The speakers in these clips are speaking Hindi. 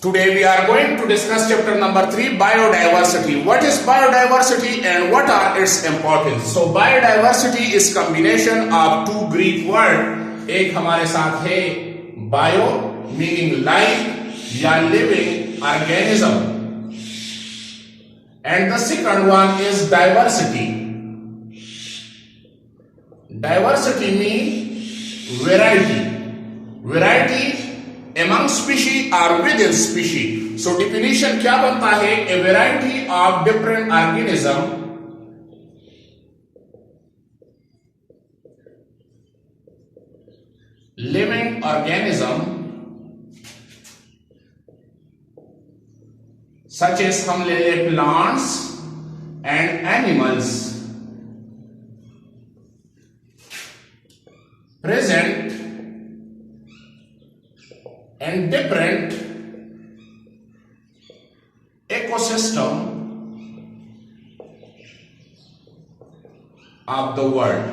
Today we are going to discuss chapter number 3, biodiversity. What is biodiversity and what are its importance? So biodiversity is combination of two Greek word. एक हमारे साथ है bio meaning life या living organism, and the second one is diversity. Diversity means variety. Variety among species or within species. So definition क्या बनता है? A variety of different organism living organism such as हम ले ले plants and animals present and different ecosystem of the world.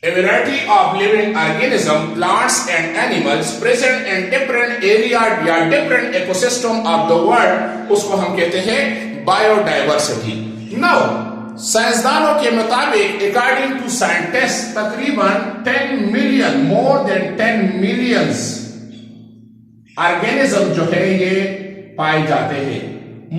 A variety of living organisms, plants and animals present in different area या different ecosystem of the world, उसको हम कहते हैं biodiversity. Now साइंसदानों के मुताबिक अकॉर्डिंग टू साइंटिस्ट तकरीबन 10 million more than 10 millions organism जो है ये पाए जाते हैं.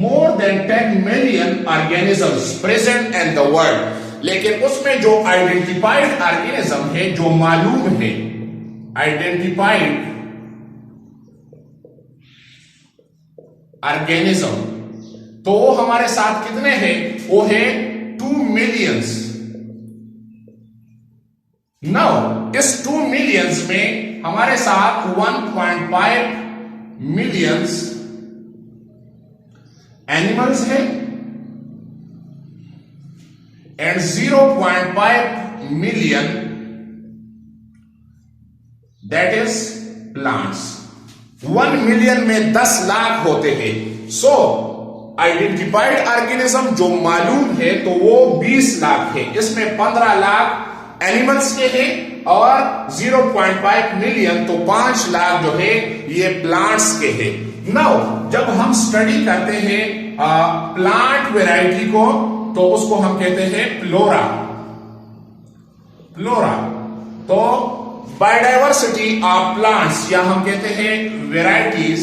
More than 10 million organisms present in the world. लेकिन उसमें जो आइडेंटिफाइड ऑर्गेनिज्म है, जो मालूम है आइडेंटिफाइड ऑर्गेनिज्म, तो वो हमारे साथ कितने हैं? वो है 2 मिलियंस. नाउ इस 2 मिलियंस में हमारे साथ 1.5 मिलियंस एनिमल्स है and 0.5 million that is plants. 1 million में 10 लाख होते हैं. सो आइडेंटिफाइड ऑर्गेनिज्म जो मालूम है तो वो 20 लाख है. इसमें 15 लाख एनिमल्स के हैं और 0.5 मिलियन तो 5 लाख जो है ये प्लांट्स के हैं. नाउ जब हम स्टडी करते हैं प्लांट वैरायटी को तो उसको हम कहते हैं फ्लोरा. फ्लोरा तो बायोडाइवर्सिटी ऑफ प्लांट्स या हम कहते हैं वेराइटीज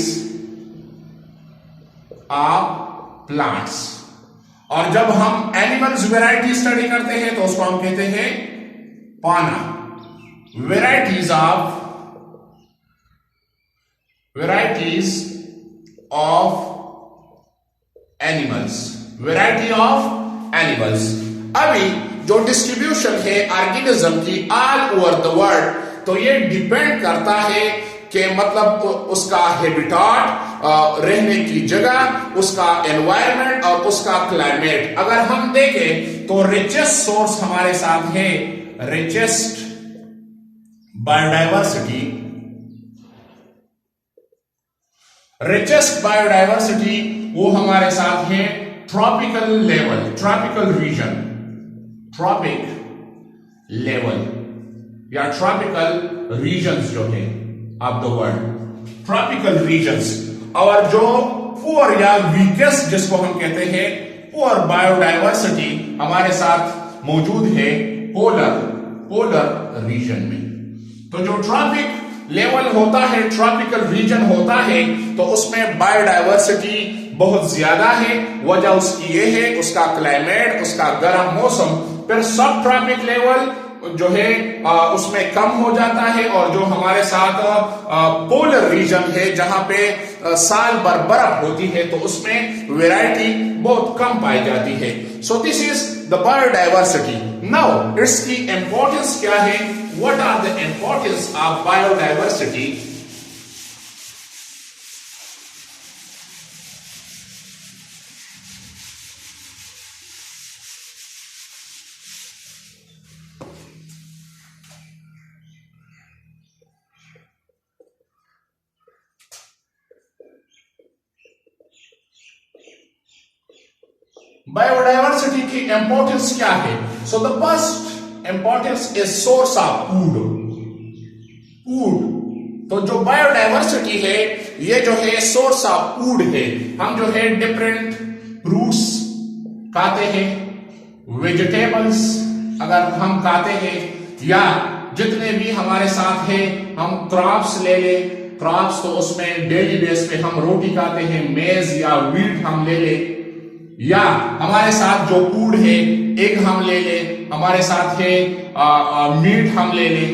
ऑफ प्लांट्स. और जब हम एनिमल्स वैरायटी स्टडी करते हैं तो उसको हम कहते हैं पाना. Varieties of animals. Variety of animals. अभी जो डिस्ट्रीब्यूशन है ऑर्गेनिज्म की ऑल ओवर द वर्ल्ड, तो ये डिपेंड करता है कि मतलब उसका हैबिटेट, रहने की जगह, उसका एनवायरनमेंट और उसका क्लाइमेट. अगर हम देखें तो रिचेस्ट सोर्स हमारे साथ है, रिचेस्ट बायोडाइवर्सिटी. रिचेस्ट बायोडाइवर्सिटी वो हमारे साथ है tropical level, tropical region, tropic level या ट्रॉपिकल रीजन्स जो है of the world, tropical regions. और जो पुअर या वीकेस्ट जिसको हम कहते हैं पुअर बायोडाइवर्सिटी हमारे साथ मौजूद है पोलर रीजन में. तो जो ट्रॉपिक लेवल होता है, ट्रॉपिकल रीजन होता है, तो उसमें बायोडाइवर्सिटी बहुत ज्यादा है. वजह उसकी ये है उसका क्लाइमेट, उसका गर्म मौसम. फिर सब ट्रॉपिक लेवल जो है उसमें कम हो जाता है. और जो हमारे साथ पोलर रीजन है जहां पे साल भर बर्फ होती है, तो उसमें वैरायटी बहुत कम पाई जाती है. So this is the biodiversity. Now इसकी इंपॉर्टेंस क्या है? What are the importance of biodiversity? Biodiversity की इंपॉर्टेंस क्या है? So the first importance is source of food. Food तो जो बायोडाइवर्सिटी है ये जो है सोर्स ऑफ फूड है। हम जो है डिफरेंट फ्रूट्स खाते हैं, वेजिटेबल्स अगर हम खाते हैं, या जितने भी हमारे साथ है हम क्रॉप्स ले ले, क्रॉप्स तो उसमें डेली बेस पे हम रोटी खाते हैं, मेज या व्हीट हम ले ले, या हमारे साथ जो फूड है एग हम ले ले, हमारे साथ है मीट हम ले ले।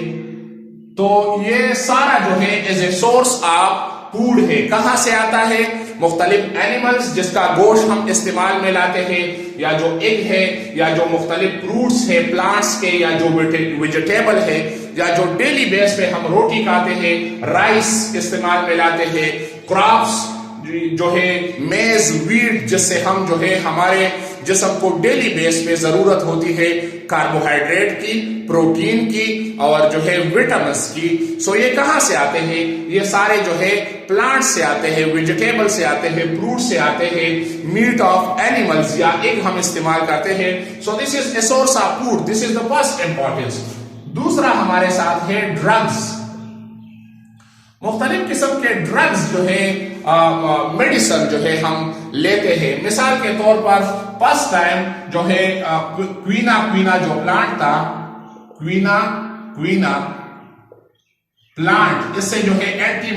तो ये सारा जो है as a source of food है। कहां से आता है? मुख्तलिफ एनिमल्स जिसका गोश्त हम इस्तेमाल में लाते हैं, या जो एग है, या जो मुख्तलिफ फ्रूट्स है प्लांट्स के, या जो वेजिटेबल है, या जो डेली बेस पे हम रोटी खाते हैं, राइस इस्तेमाल में लाते हैं, क्रॉप्स जो है मेज व्हीट जिससे हम जो है हमारे जिस्म को डेली बेस पे जरूरत होती है कार्बोहाइड्रेट की, प्रोटीन की और जो है विटामिन की। सो ये कहां से आते हैं? ये सारे जो है प्लांट से आते हैं, वेजिटेबल से आते हैं, फ्रूट से आते हैं, मीट ऑफ एनिमल्स या एग हम इस्तेमाल करते हैं। सो this is a source of food, this is the first importance. दूसरा हमारे साथ है ड्रग्स। मुख्तलिफ किस्म के ड्रग्स जो है मेडिसिन जो है हम लेते हैं। मिसाल के तौर पर फर्स्ट टाइम जो है क्वीना जो प्लांट था, क्वीना प्लांट, इससे जो है एंटी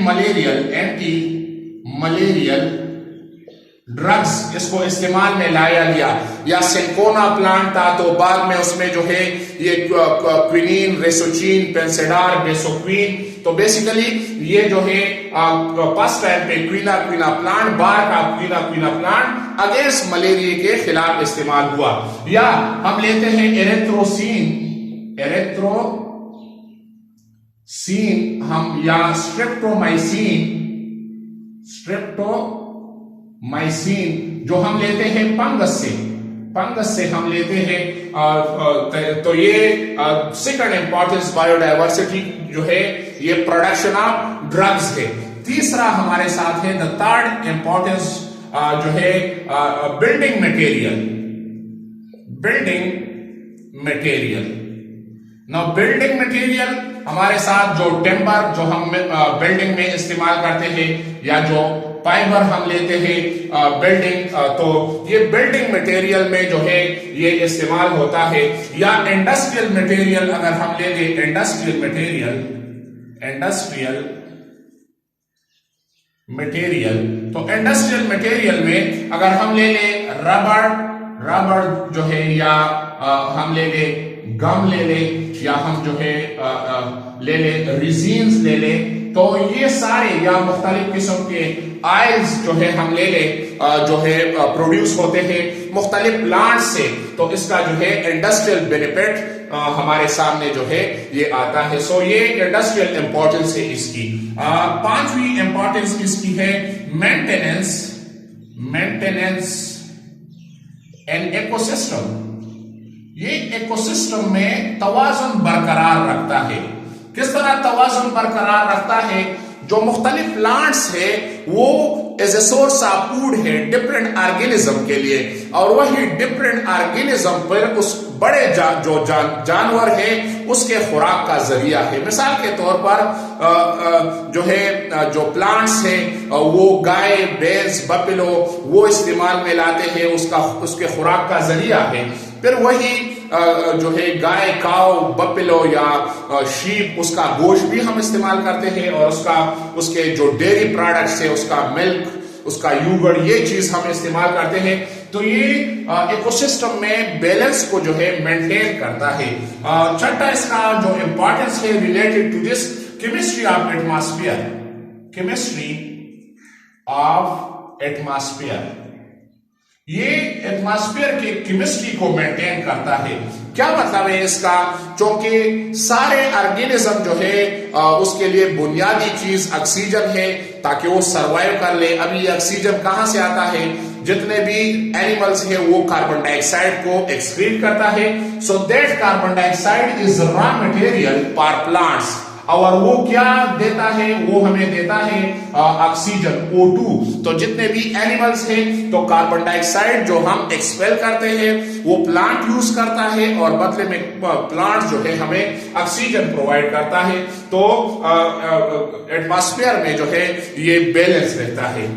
मलेरियल ड्रग्स इसको इस्तेमाल में लाया गया। या सिंकोना प्लांट था तो बाद में उसमें जो है ये क्विनीन, रेसोचिन, पेंसेडार, बेसोक्विन, तो बेसिकली ये जो है फर्स्ट टाइम पे क्वीना प्लांट, बार का क्वीना प्लांट अगेंस्ट मलेरिया के खिलाफ इस्तेमाल हुआ। या हम लेते हैं एरेथ्रोसीन हम, या स्ट्रेप्टोमाइसिन जो हम लेते हैं फंगस से हम लेते हैं। तो ये सेकंड इंपॉर्टेंस बायोडाइवर्सिटी जो है ये प्रोडक्शन ऑफ ड्रग्स है। तीसरा हमारे साथ है द थर्ड इंपॉर्टेंस जो है building material. Now building material हमारे साथ जो टिम्बर जो हम बिल्डिंग में इस्तेमाल करते हैं, या जो फाइबर हम लेते हैं बिल्डिंग, तो ये बिल्डिंग मटेरियल में जो है ये इस्तेमाल होता है। या इंडस्ट्रियल मटेरियल अगर हम ले लें, इंडस्ट्रियल मटेरियल, तो इंडस्ट्रियल मटेरियल में अगर हम ले लें रबड़ जो है, या हम ले लें गम ले ले, या हम जो है ले ले रिजीन्स ले ले, तो ये सारे या मुख्तलिफ किस्म के ऑयल्स जो है हम ले ले जो है प्रोड्यूस होते हैं मुख्तलिफ प्लांट से। तो इसका जो है इंडस्ट्रियल बेनिफिट हमारे सामने जो है ये आता है। सो ये इंडस्ट्रियल इंपॉर्टेंस है इसकी। पांचवी इंपॉर्टेंस इसकी है मेंटेनेंस एंड इकोसिस्टम। ये इकोसिस्टम में तवाज़ुन बरकरार रखता है। किस तरह तवाज़ुन बरकरार रखता है? जो मुख्तलिफ प्लांट्स है वो as a source of food है डिफरेंट ऑर्गेनिज्म के लिए, और वही डिफरेंट ऑर्गेनिज्म पर उस बड़े जो जानवर है उसके खुराक का जरिया है। मिसाल के तौर पर जो है जो प्लांट्स है वो गाय, भैंस, बफेलो वो इस्तेमाल में लाते हैं, उसके खुराक का जरिया है। फिर वही जो है गाय, काऊ, बफेलो या शीप, उसका गोश्त भी हम इस्तेमाल करते हैं, और उसके जो डेयरी प्रोडक्ट्स है, उसका मिल्क, उसका यूगर्ट, ये चीज हम इस्तेमाल करते हैं। तो ये इकोसिस्टम में बैलेंस को जो है मेंटेन करता है। छठा इसका जो इंपॉर्टेंस है related to this chemistry of atmosphere, ये एटमॉस्फेयर की केमिस्ट्री को मेंटेन करता है। क्या मतलब है इसका? क्योंकि सारे ऑर्गेनिज्म जो है उसके लिए बुनियादी चीज ऑक्सीजन है ताकि वो सरवाइव कर ले। अभी ये ऑक्सीजन कहां से आता है? जितने भी एनिमल्स है वो कार्बन डाइऑक्साइड को एक्सक्रीट करता है। So that carbon dioxide is raw material for plants. और वो क्या देता है, वो हमें देता है ऑक्सीजन O2। तो जितने भी एनिमल्स हैं तो कार्बन डाइऑक्साइड जो हम एक्सपेल करते हैं वो प्लांट यूज करता है और बदले में प्लांट जो है हमें ऑक्सीजन प्रोवाइड करता है। तो एटमॉस्फेयर में जो है ये बैलेंस रहता है।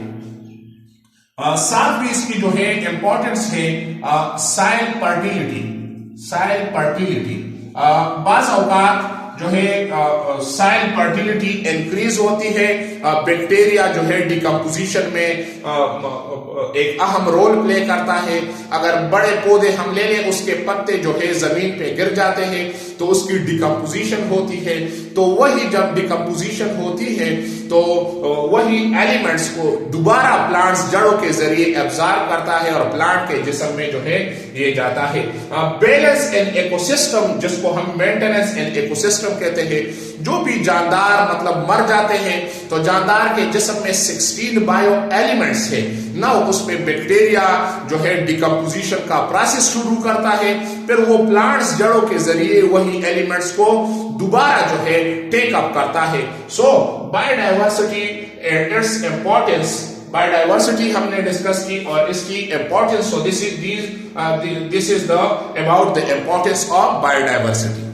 साथ भी इसकी जो है इंपॉर्टेंस है सॉइल फर्टिलिटी। सॉइल फर्टिलिटी बाज़ औक़ात जो है सॉइल फर्टिलिटी इंक्रीज होती है। बैक्टीरिया जो है डिकम्पोजिशन में एक अहम रोल प्ले करता है। अगर बड़े पौधे हम ले लें, उसके पत्ते जो है जमीन पे गिर जाते हैं तो उसकी डिकम्पोजिशन होती है। तो वही जब डिकम्पोजिशन होती है तो वही एलिमेंट्स को दोबारा प्लांट्स जड़ों के जरिए एब्जॉर्ब करता है और प्लांट के जिस्म में जो है ये जाता है। बैलेंस इन इकोसिस्टम, जिसको हम मेंटेनेंस इन इकोसिस्टम कहते हैं। जो भी जानदार मतलब मर जाते हैं तो जानदार के जिस्म में 16 बायो एलिमेंट्स है ना, उसमें बैक्टीरिया जो है डिकम्पोजिशन का प्रोसेस शुरू करता है, फिर वो प्लांट्स जड़ों के जरिए वही एलिमेंट्स को दोबारा जो है टेक अप करता है। सो बायोडाइवर्सिटी इट्स इंपॉर्टेंस, बायोडाइवर्सिटी हमने डिस्कस की और इसकी importance. So this is the about the importance of biodiversity.